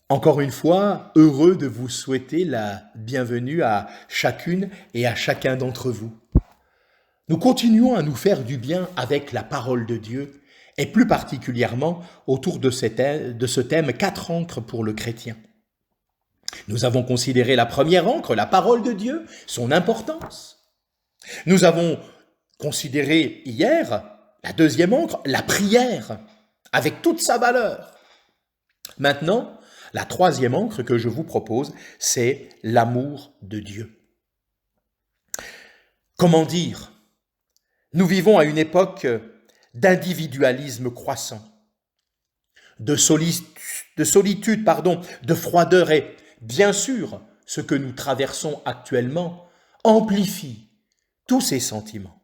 Encore une fois, heureux de vous souhaiter la bienvenue à chacune et à chacun d'entre vous. Nous continuons à nous faire du bien avec la parole de Dieu et plus particulièrement autour de ce thème 4 ancres pour le chrétien. Nous avons considéré la première ancre, la parole de Dieu, son importance. Nous avons considéré hier la deuxième ancre, la prière, avec toute sa valeur. Maintenant, la troisième ancre que je vous propose, c'est l'amour de Dieu. Comment dire ? Nous vivons à une époque d'individualisme croissant, de solitude, de froideur et, bien sûr, ce que nous traversons actuellement amplifie tous ces sentiments.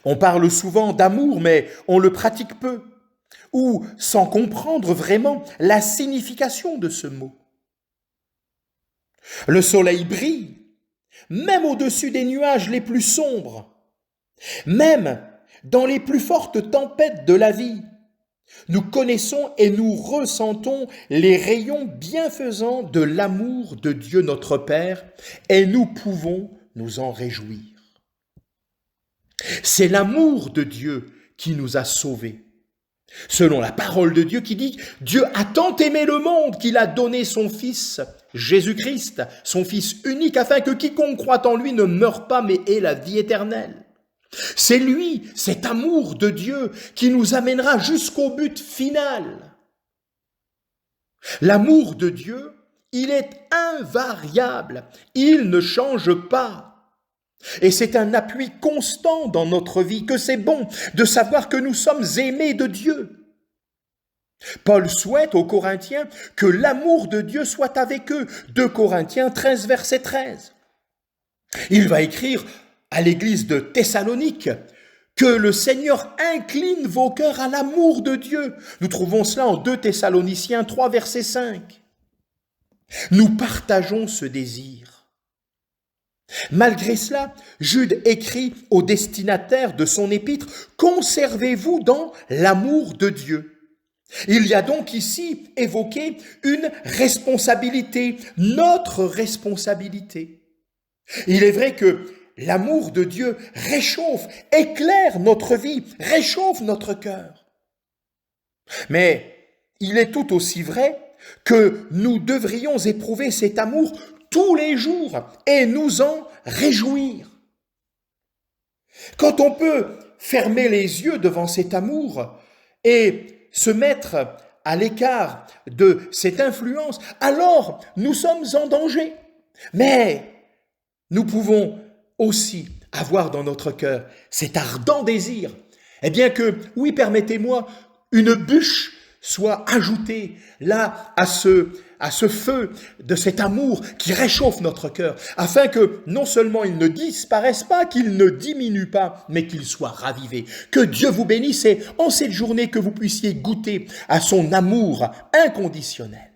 On parle souvent d'amour, mais on le pratique peu, ou sans comprendre vraiment la signification de ce mot. Le soleil brille, même au-dessus des nuages les plus sombres, même dans les plus fortes tempêtes de la vie. Nous connaissons et nous ressentons les rayons bienfaisants de l'amour de Dieu notre Père et nous pouvons nous en réjouir. C'est l'amour de Dieu qui nous a sauvés. Selon la parole de Dieu qui dit « Dieu a tant aimé le monde qu'il a donné son Fils, Jésus-Christ, son Fils unique, afin que quiconque croit en lui ne meure pas mais ait la vie éternelle. » C'est lui, cet amour de Dieu, qui nous amènera jusqu'au but final. L'amour de Dieu, il est invariable, il ne change pas. Et c'est un appui constant dans notre vie, que c'est bon de savoir que nous sommes aimés de Dieu. Paul souhaite aux Corinthiens que l'amour de Dieu soit avec eux. 2 Corinthiens 13, verset 13. Il va écrire à l'église de Thessalonique que le Seigneur incline vos cœurs à l'amour de Dieu. Nous trouvons cela en 2 Thessaloniciens 3, verset 5. Nous partageons ce désir. Malgré cela, Jude écrit au destinataire de son épître « Conservez-vous dans l'amour de Dieu ». Il y a donc ici évoqué une responsabilité, notre responsabilité. Il est vrai que l'amour de Dieu réchauffe, éclaire notre vie, réchauffe notre cœur. Mais il est tout aussi vrai que nous devrions éprouver cet amour tous les jours et nous en réjouir. Quand on peut fermer les yeux devant cet amour et se mettre à l'écart de cette influence, alors nous sommes en danger. Mais nous pouvons aussi avoir dans notre cœur cet ardent désir, eh bien que, oui, permettez-moi, une bûche soit ajoutée là à ce feu de cet amour qui réchauffe notre cœur, afin que non seulement il ne disparaisse pas, qu'il ne diminue pas, mais qu'il soit ravivé. Que Dieu vous bénisse et en cette journée que vous puissiez goûter à son amour inconditionnel.